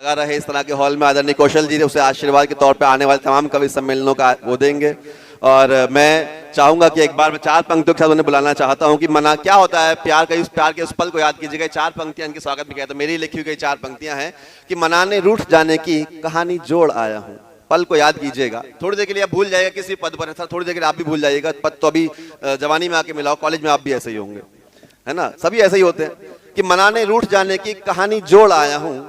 लगा रहे इस तरह के हॉल में आदरणीय कौशल जी उसे आशीर्वाद के तौर पे आने वाले तमाम कवि सम्मेलनों का वो देंगे। और मैं चाहूंगा कि एक बार मैं 4 पंक्तियों के साथ उन्हें बुलाना चाहता हूं कि मना क्या होता है, प्यार के उस पल को याद कीजिएगा। 4 पंक्तियां इनके स्वागत में किया तो मेरी लिखी हुई कई 4 पंक्तियां हैं कि मनाने रूठ जाने की कहानी जोड़ आया हूं। पल को याद कीजिएगा, थोड़ी देर के लिए आप भूल जाएगा किसी पद पर, थोड़ी देर के लिए आप भी भूल जाइएगा। पद तो अभी जवानी में आके मिलाओ, कॉलेज में आप भी ऐसे ही होंगे, है ना, सभी ऐसे ही होते हैं कि मनाने रूठ जाने की कहानी जोड़ आया हूं,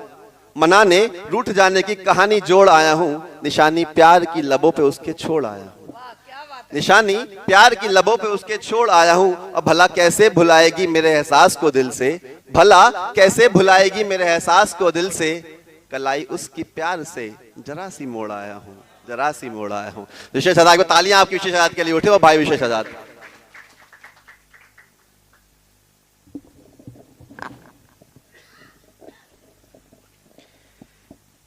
मनाने रूठ जाने की कहानी जोड़ आया हूं, निशानी प्यार की लबों पे उसके छोड़ आया हूं, निशानी प्यार की लबों पे उसके छोड़ आया हूं। अब भला कैसे भुलाएगी मेरे एहसास को दिल से, भला कैसे भुलाएगी मेरे एहसास को दिल से, कलाई उसकी प्यार से जरा सी मोड़ आया हूं, जरा सी मोड़ आया हूं। विशेष आजाद को तालियां आपकी विशेष आजाद के लिए उठे वो भाई विशेष आजाद।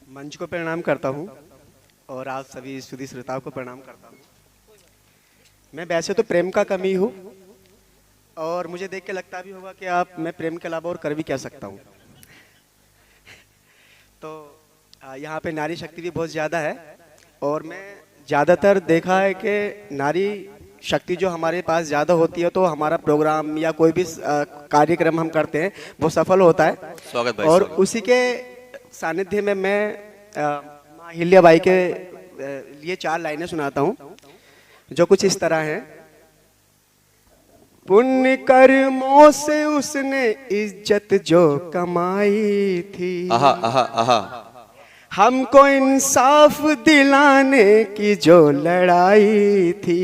मंच को प्रणाम करता हूं और आप सभी सुधी श्रोताओं को प्रणाम करता हूं। मैं वैसे तो प्रेम का कमी हूं और मुझे देख के लगता भी होगा कि आप मैं प्रेम के अलावा और कर भी क्या सकता हूं। तो यहाँ पे नारी शक्ति भी बहुत ज़्यादा है और मैं ज़्यादातर देखा है कि नारी शक्ति जो हमारे पास ज़्यादा होती है तो हमारा प्रोग्राम या कोई भी कार्यक्रम हम करते हैं वो सफल होता है। स्वागत भाई। और उसी के सानिध्य में मैं माँ हिल्याबाई के लिए 4 लाइनें सुनाता हूँ जो कुछ इस तरह हैं। पुण्य कर्मों से उसने इज्जत जो कमाई थी, आहा आहा आहा, हमको इंसाफ दिलाने की जो लड़ाई थी,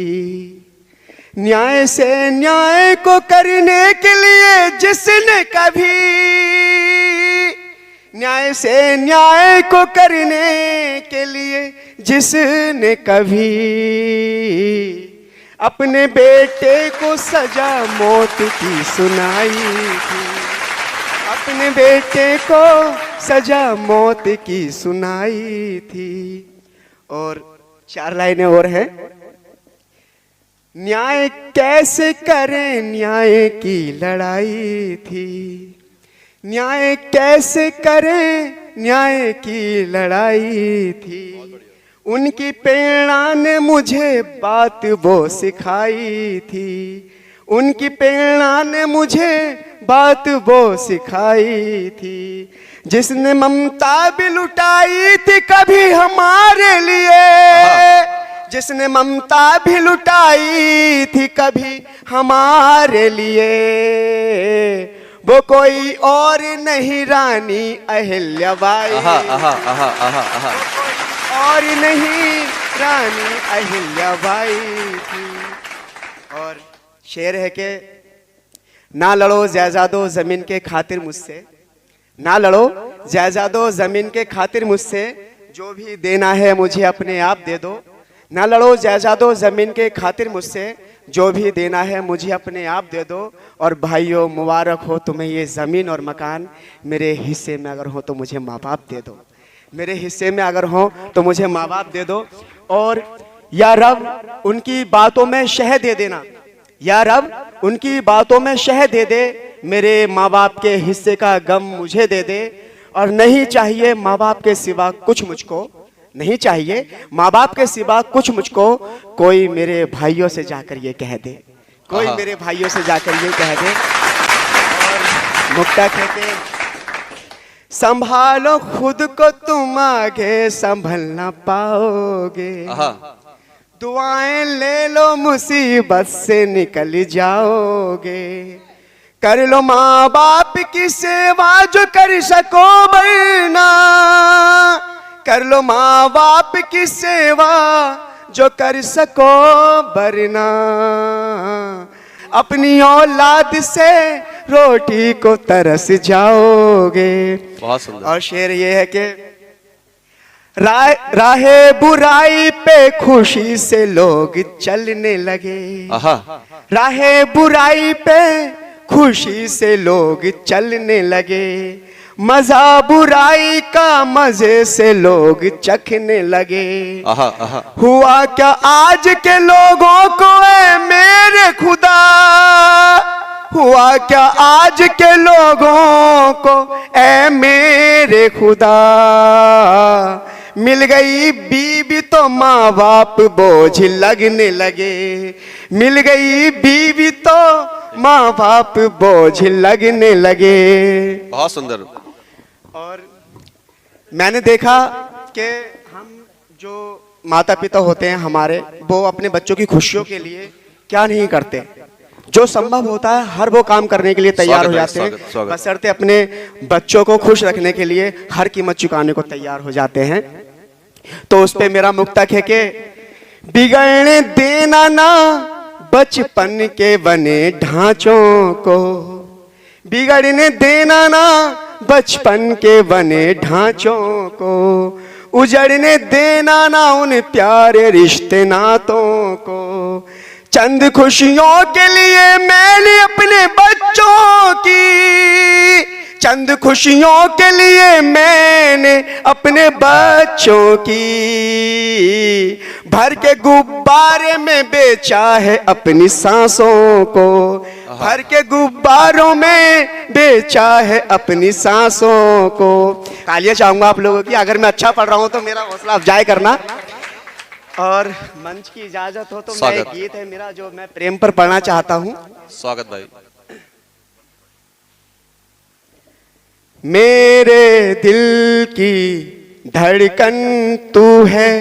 न्याय से न्याय को करने के लिए जिसने कभी, न्याय से न्याय को करने के लिए जिसने कभी अपने बेटे को सजा मौत की सुनाई थी, अपने बेटे को सजा मौत की सुनाई थी। और 4 लाइनें और हैं। न्याय कैसे करें न्याय की लड़ाई थी, न्याय कैसे करें न्याय की लड़ाई थी, उनकी प्रेरणा ने मुझे बात वो सिखाई थी, उनकी प्रेरणा ने मुझे बात वो सिखाई थी, जिसने ममता भी लुटाई थी कभी हमारे लिए, जिसने ममता भी लुटाई थी कभी हमारे लिए, वो कोई और नहीं रानी अहिल्याबाई, और नहीं रानी अहिल्याबाई थी। और शेर है कि ना लड़ो जायदादो जमीन के खातिर मुझसे, ना लड़ो जायदादो जमीन के खातिर मुझसे, जो भी देना है मुझे अपने आप दे दो, ना लड़ो जायदादो जमीन के खातिर मुझसे, जो भी देना है मुझे अपने आप दे दो। और भाइयों मुबारक हो तुम्हें ये ज़मीन और मकान, मेरे हिस्से में अगर हो तो मुझे माँ बाप दे दो, मेरे हिस्से में अगर हो तो मुझे माँ बाप दे दो। और या रब उनकी बातों में शह दे देना, या रब उनकी बातों में शह दे दे, मेरे माँ बाप के हिस्से का गम मुझे दे दे। और नहीं चाहिए माँ बाप के सिवा कुछ मुझको, नहीं चाहिए माँ बाप के सिवा कुछ मुझको, कोई मेरे भाइयों से जाकर ये कह दे, कोई मेरे भाइयों से जाकर ये कह दे। और मुक्ता कहते संभालो खुद को तुम आगे संभल ना पाओगे, दुआएं ले लो मुसीबत से निकल जाओगे, कर लो माँ बाप की सेवा जो कर सको वरना, कर लो माँ बाप की सेवा जो कर सको वरना, अपनी औलाद से रोटी को तरस जाओगे। बहुत सुंदर। और शेर ये है कि राहे बुराई पे खुशी से लोग चलने लगे, राहे बुराई पे खुशी से लोग चलने लगे, मजा बुराई का मजे से लोग चखने लगे। हुआ क्या आज के लोगों को ऐ मेरे खुदा, हुआ क्या आज के लोगों को ऐ मेरे खुदा। मिल गई बीवी तो माँ बाप बोझ लगने लगे, मिल गई बीवी तो माँ बाप बोझ लगने लगे। बहुत सुंदर। और मैंने देखा कि हम जो माता पिता होते हैं हमारे, वो अपने बच्चों की खुशियों के लिए क्या नहीं करते, जो संभव होता है हर वो काम करने के लिए तैयार हो जाते हैं, बशर्ते अपने बच्चों को खुश रखने के लिए हर कीमत चुकाने को तैयार हो जाते हैं। तो उस पे मेरा मुक्तक है कि बिगड़ने देना ना बचपन के बने ढांचों को, बिगड़ने देना ना बचपन के बने ढांचों को, उजड़ने देना ना उन प्यारे रिश्ते नातों को। चंद खुशियों के लिए मैंने अपने बच्चों की, चंद खुशियों के लिए मैंने अपने बच्चों की, भर के गुब्बारे में बेचा है अपनी सांसों को, भर के गुब्बारों में बेचा है अपनी सांसों को। तालियां चाहूंगा आप लोगों की, अगर मैं अच्छा पढ़ रहा हूं तो मेरा हौसला अफजाई करना। और मंच की इजाजत हो तो मैं एक गीत है मेरा जो मैं प्रेम पर पढ़ना चाहता हूं। स्वागत भाई। मेरे दिल की धड़कन तू है,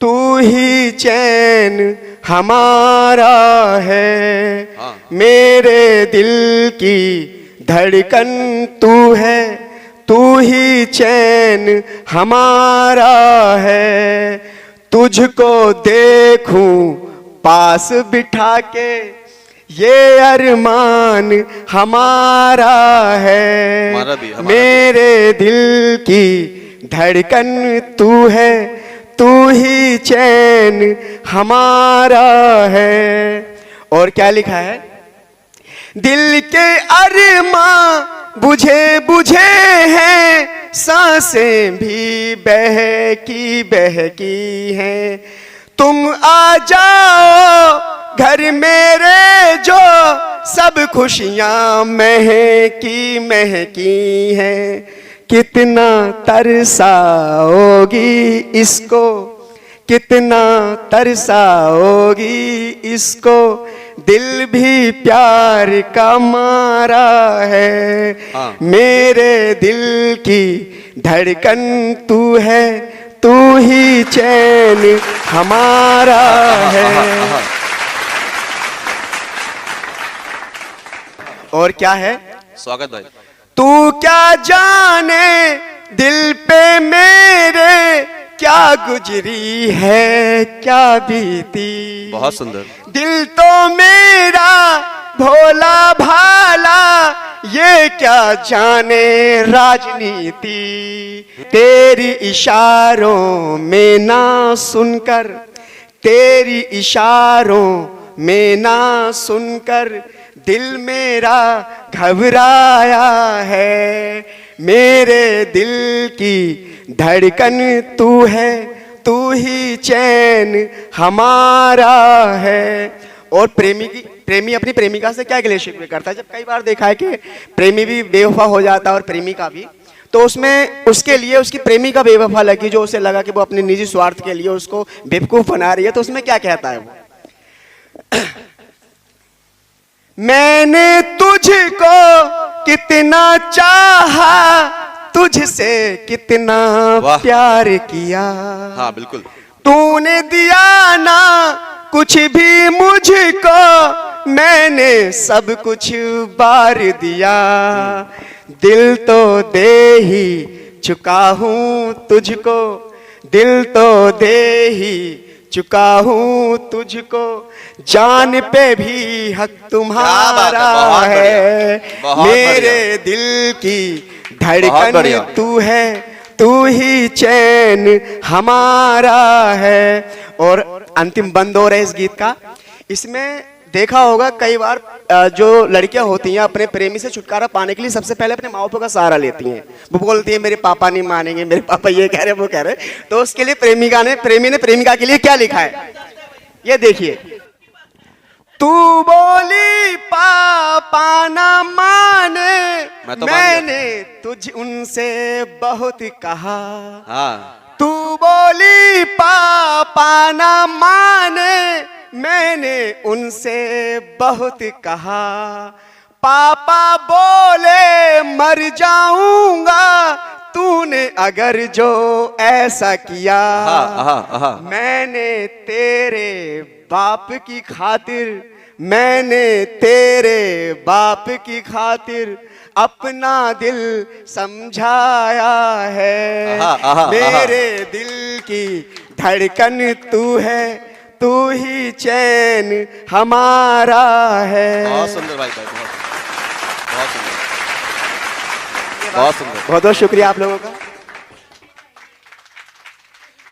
तू ही चैन हमारा है। मेरे दिल की धड़कन तू है, तू ही चैन हमारा है। तुझको देखूं पास बिठा के ये अरमान हमारा है। हमारा मेरे दिल की धड़कन तू है, तू ही चैन हमारा है। और क्या लिखा है? दिल के अरमान बुझे बुझे हैं, सांसें भी बहकी बहकी हैं। तुम आ जाओ घर मेरे जो सब खुशियां महकी महकी हैं। कितना तरसाओगी इसको, कितना तरसाओगी इसको, दिल भी प्यार का मारा है। मेरे दिल की धड़कन तू है, तू ही चैन हमारा है। और क्या है? स्वागत भाई। तू क्या जाने दिल पे मेरे क्या गुजरी है, क्या बीती। बहुत सुंदर। दिल तो मेरा भोला भाला, ये क्या जाने राजनीति। तेरी इशारों में ना सुनकर, तेरी इशारों में ना सुनकर दिल मेरा घबराया है। मेरे दिल की धड़कन तू है, तू ही चैन हमारा है। और प्रेमी अपनी प्रेमिका से क्या गिले शिकवे करता है? जब कई बार देखा है कि प्रेमी भी बेवफा हो जाता है और प्रेमिका भी, तो उसमें उसके लिए उसकी प्रेमिका बेवफा लगी, जो उसे लगा कि वो अपने निजी स्वार्थ के लिए उसको बेवकूफ बना रही है, तो उसमें क्या कहता है वो? मैंने तुझको कितना चाहा, तुझसे कितना प्यार किया। हाँ बिल्कुल। तूने दिया ना कुछ भी मुझको, मैंने सब कुछ बार दिया। दिल तो दे ही चुका हूँ तुझको, दिल तो दे ही चुका हूँ तुझको, जान पे भी हक तुम्हारा है। मेरे दिल की धड़कन तू है, तू ही चैन हमारा है। और अंतिम बंद हो रहा है इस गीत का। इसमें देखा होगा कई बार जो लड़कियां होती हैं अपने प्रेमी से छुटकारा पाने के लिए सबसे पहले अपने माँ बाप का सहारा लेती हैं। वो बोलती है मेरे पापा नहीं मानेंगे, मेरे पापा ये कह रहे वो कह रहे। तो उसके लिए प्रेमी ने प्रेमिका के लिए क्या लिखा है ये देखिए। तू बोली पापा न माने, मैं तो मान गया। मैंने तुझ उनसे बहुत कहा। हाँ तू बोली पापा न माने, मैंने उनसे बहुत कहा। पापा बोले मर जाऊंगा, तूने अगर जो ऐसा किया। मैंने तेरे बाप की खातिर, मैंने तेरे बाप की खातिर अपना दिल समझाया है। मेरे दिल की धड़कन तू है, तू ही चैन हमारा है। बहुत सुंदर भाई, बहुत सुंदर, बहुत सुंदर। बहुत बहुत शुक्रिया आप लोगों का।